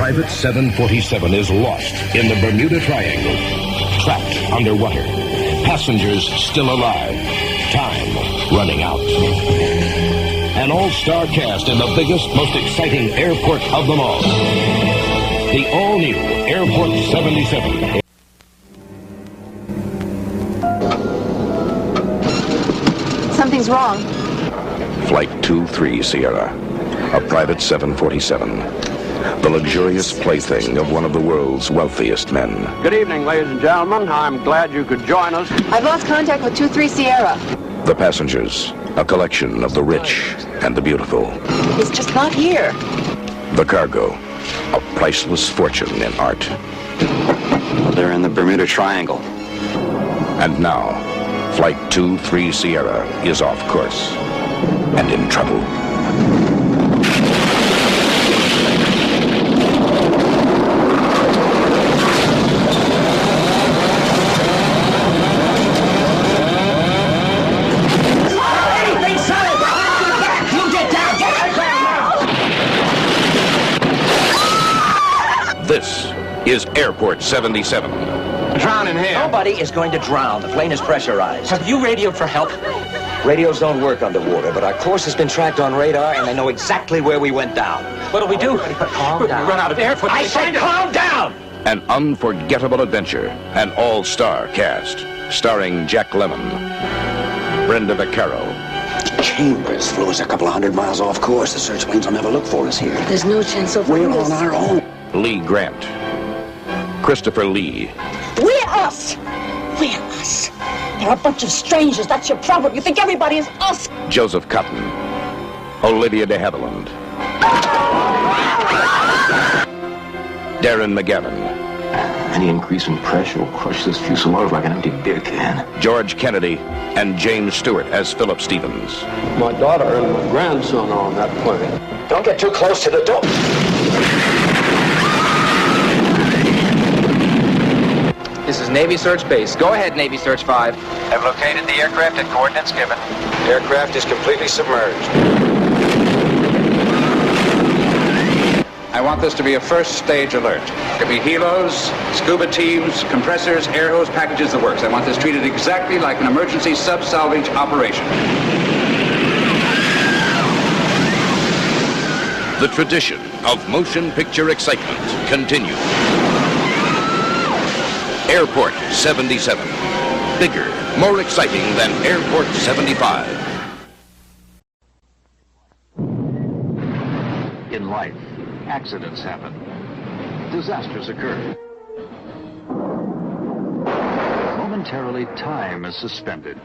Private 747 is lost in the Bermuda Triangle, trapped underwater. Passengers still alive. Time running out. An all-star cast in the biggest, most exciting airport of them all. The all-new Airport 77. Something's wrong. Flight 23 Sierra, a Private 747. The luxurious plaything of one of the world's wealthiest men. Good evening, ladies and gentlemen. I'm glad you could join us. I've lost contact with 23 Sierra. The passengers, a collection of the rich and the beautiful. He's just not here. The cargo, a priceless fortune in art. Well, they're in the Bermuda Triangle. And now, Flight 23 Sierra is off course and in trouble. This is Airport 77. Drowning here. Nobody is going to drown. The plane is pressurized. Have you radioed for help? Radios don't work underwater, but our course has been tracked on radar, and they know exactly where we went down. What'll we do? Calm down. We run out of air for... I said calm down! An unforgettable adventure, an all-star cast, starring Jack Lemmon, Brenda Vaccaro. Chambers flew us a couple of 100 miles off course. The search planes will never look for us here. There's no chance of... We're on our own. Lee Grant, Christopher Lee. We're us! We're us. They're a bunch of strangers. That's your problem. You think everybody is us. Joseph Cotton, Olivia de Havilland, Darren McGavin. Any increase in pressure will crush this fuselage like an empty beer can. George Kennedy, and James Stewart as Philip Stevens. My daughter and my grandson are on that plane. Don't get too close to the door. This is Navy Search Base. Go ahead, Navy Search 5. Have located the aircraft at coordinates given. Aircraft is completely submerged. I want this to be a first stage alert. There could be helos, scuba teams, compressors, air hose packages, the works. I want this treated exactly like an emergency sub-salvage operation. The tradition of motion picture excitement continues. Airport 77. Bigger, more exciting than Airport 75. In life, accidents happen. Disasters occur. Momentarily, time is suspended.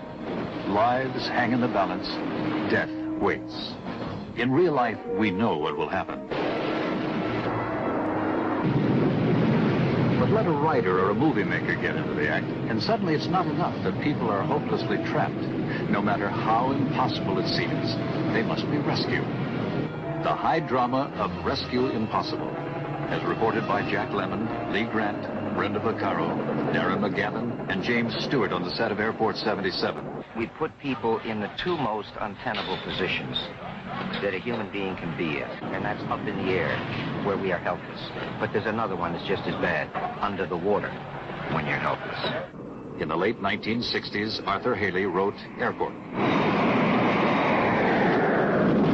Lives hang in the balance. Death waits. In real life, we know what will happen. But let a writer or a movie maker get into the act, and suddenly it's not enough that people are hopelessly trapped. No matter how impossible it seems, they must be rescued. The high drama of Rescue Impossible, as reported by Jack Lemmon, Lee Grant, Brenda Vaccaro, Darren McGavin, and James Stewart on the set of Airport 77. We put people in the two most untenable positions that a human being can be in, and that's up in the air, where we are helpless. But there's another one that's just as bad, under the water, when you're helpless. In the late 1960s, Arthur Haley wrote Airport.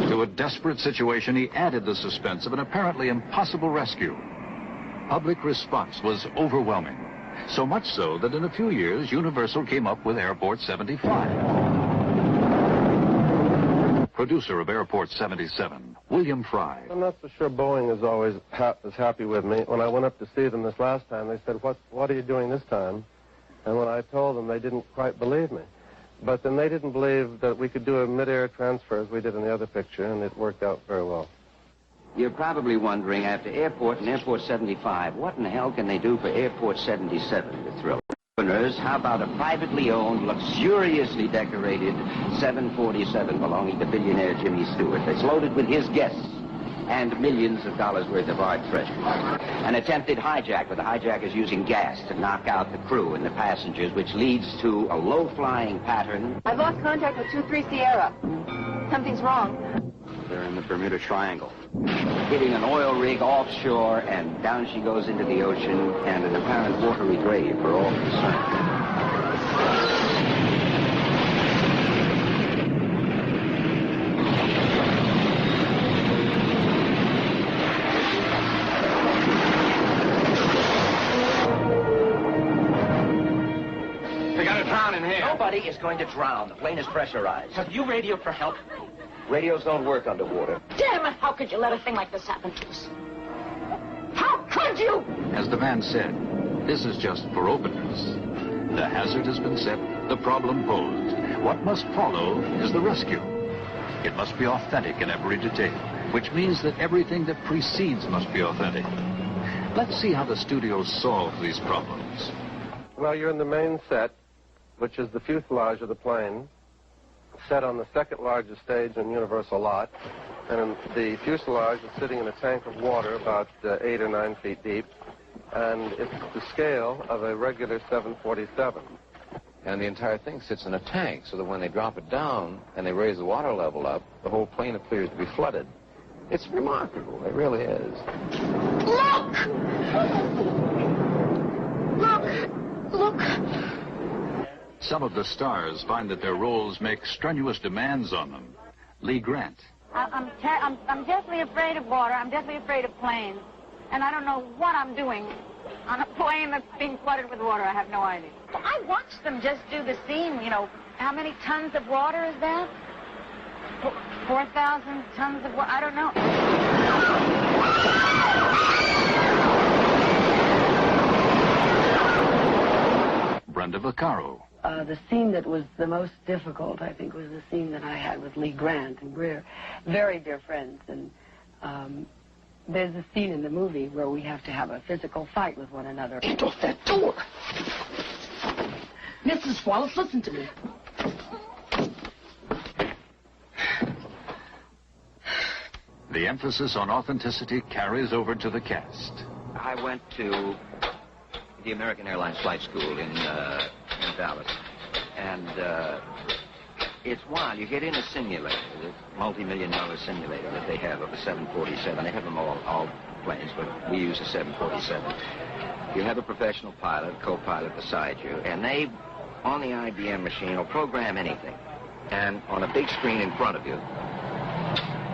To a desperate situation, he added the suspense of an apparently impossible rescue. Public response was overwhelming. So much so that in a few years, Universal came up with Airport 75. Producer of Airport 77, William Fry. I'm not so sure Boeing is always as happy with me. When I went up to see them this last time, they said, what are you doing this time? And when I told them, they didn't quite believe me. But then they didn't believe that we could do a mid-air transfer as we did in the other picture, and it worked out very well. You're probably wondering, after Airport and Airport 75, what in the hell can they do for Airport 77 to thrill? How about a privately owned, luxuriously decorated 747 belonging to billionaire Jimmy Stewart that's loaded with his guests and millions of dollars worth of art treasures? An attempted hijack, where the hijackers using gas to knock out the crew and the passengers, which leads to a low-flying pattern. I've lost contact with 23 Sierra. Something's wrong. They're in the Bermuda Triangle. Hitting an oil rig offshore, and down she goes into the ocean, and an apparent watery grave for all concerned. Nobody is going to drown. The plane is pressurized. Have you radioed for help? Radios don't work underwater. Damn it! How could you let a thing like this happen to us? How could you? As the man said, this is just for openness. The hazard has been set, the problem posed. What must follow is the rescue. It must be authentic in every detail, which means that everything that precedes must be authentic. Let's see how the studios solve these problems. Well, you're in the main set, which is the fuselage of the plane, set on the second largest stage in Universal Lot. And the fuselage is sitting in a tank of water about 8 or 9 feet deep. And it's the scale of a regular 747. And the entire thing sits in a tank, so that when they drop it down and they raise the water level up, the whole plane appears to be flooded. It's remarkable. It really is. Look! Look! Some of the stars find that their roles make strenuous demands on them. Lee Grant. I'm deathly afraid of water. I'm deathly afraid of planes. And I don't know what I'm doing on a plane that's being flooded with water. I have no idea. Well, I watched them just do the scene, you know. How many tons of water is that? 4,000 tons of water? I don't know. Brenda Vaccaro. The scene that was the most difficult, I think, was the scene that I had with Lee Grant, and we're very dear friends. And there's a scene in the movie where we have to have a physical fight with one another. Get off that door! Mrs. Wallace, listen to me. The emphasis on authenticity carries over to the cast. I went to the American Airlines Flight School in Dallas. And it's wild. You get in a simulator, the multi-million-dollar simulator that they have of a 747. They have them all planes, but we use a 747. You have a professional pilot, co-pilot beside you, and they, on the IBM machine, will program anything. And on a big screen in front of you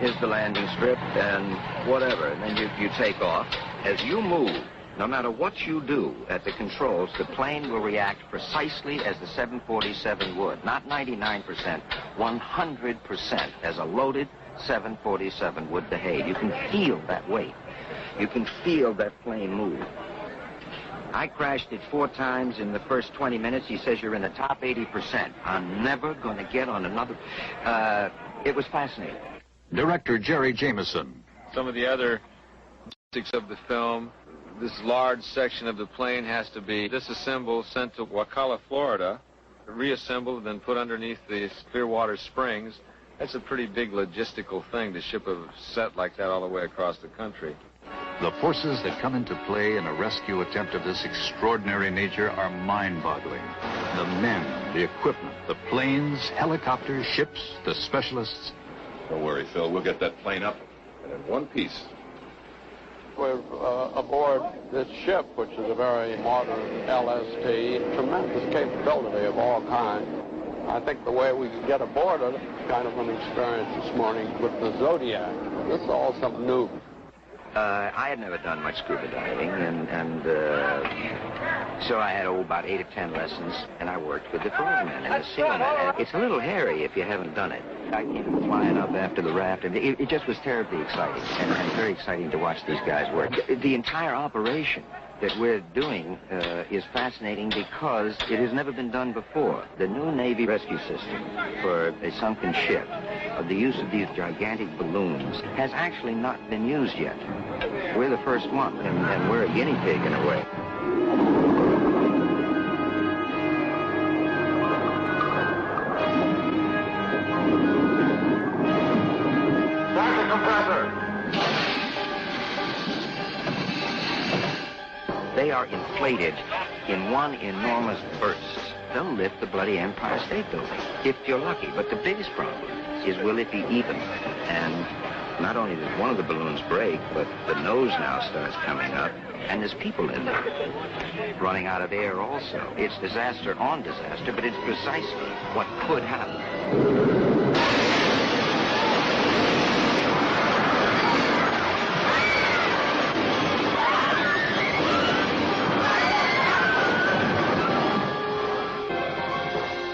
is the landing strip and whatever. And then you take off. As you move, no matter what you do at the controls, the plane will react precisely as the 747 would. Not 99%, 100% as a loaded 747 would behave. You can feel that weight. You can feel that plane move. I crashed it 4 times in the first 20 minutes. He says you're in the top 80%. I'm never going to get on another. It was fascinating. Director Jerry Jameson. Some of the other logistics of the film, this large section of the plane has to be disassembled, sent to Wakulla, Florida, reassembled, then put underneath the Clearwater Springs. That's a pretty big logistical thing to ship a set like that all the way across the country. The forces that come into play in a rescue attempt of this extraordinary nature are mind-boggling. The men, the equipment, the planes, helicopters, ships, the specialists. Don't worry, Phil. We'll get that plane up and in one piece. We're aboard this ship, which is a very modern LST, tremendous capability of all kinds. I think the way we could get aboard it, kind of an experience this morning with the Zodiac. This is all something new. I had never done much scuba diving, and so I had about 8 or 10 lessons, and I worked with the frogmen and the seamen. It's a little hairy if you haven't done it. I came flying up after the raft, and it just was terribly exciting, and very exciting to watch these guys work. The entire operation that we're doing is fascinating because it has never been done before. The new Navy rescue system for a sunken ship, the use of these gigantic balloons, has actually not been used yet. We're the first one, and we're a guinea pig in a way. Start the compressor. They are inflated in one enormous burst. They'll lift the bloody Empire State Building, if you're lucky. But the biggest problem is, will it be even? And Not only did one of the balloons break, but the nose now starts coming up, and there's people in there running out of air also. It's disaster on disaster, but it's precisely what could happen.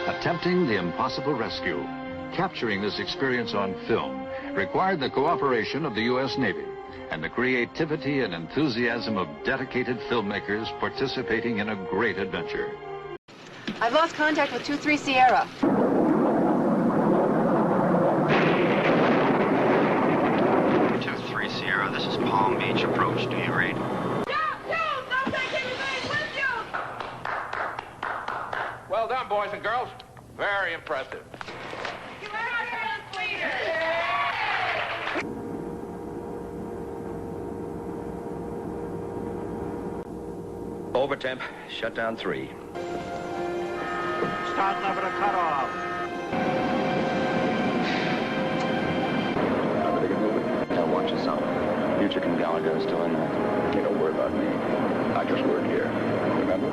Attempting the impossible rescue, capturing this experience on film, required the cooperation of the U.S. Navy and the creativity and enthusiasm of dedicated filmmakers participating in a great adventure. I've lost contact with 23 Sierra. 23 Sierra, this is Palm Beach approach. Do you read? Well done, boys and girls. Very impressive. Over temp, shutdown 3. Start lever to cut off. Now watch your son. Future and Gallagher is still in there. You don't worry about me. I just work here. Remember?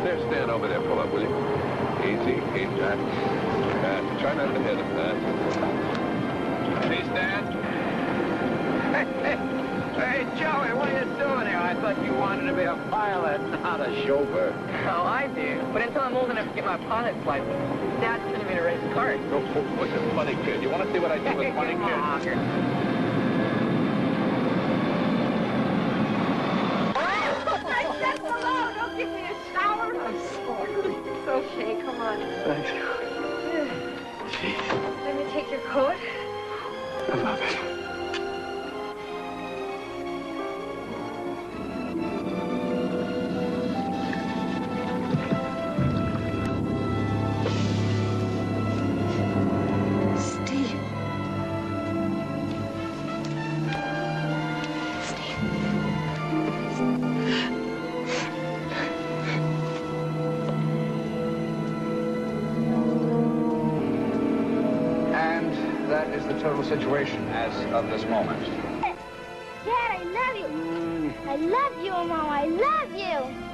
There, stand over there. Pull up, will you? Easy, easy, Jack. Try not to hit him, Hey, Stan. Hey, Joey, what are you doing here? I thought you wanted to be a pilot, not a chauffeur. Oh, I do. But until I'm old enough to get my pilot's license, Dad's sending me to race cars. What's a funny kid? You want to see what I do with funny kids? Don't give me a shower. I'm sorry. It's okay. Come on. Thanks. Let me take your coat. I love it. Total situation as of this moment. Dad, I love you. I love you, Mom. I love you.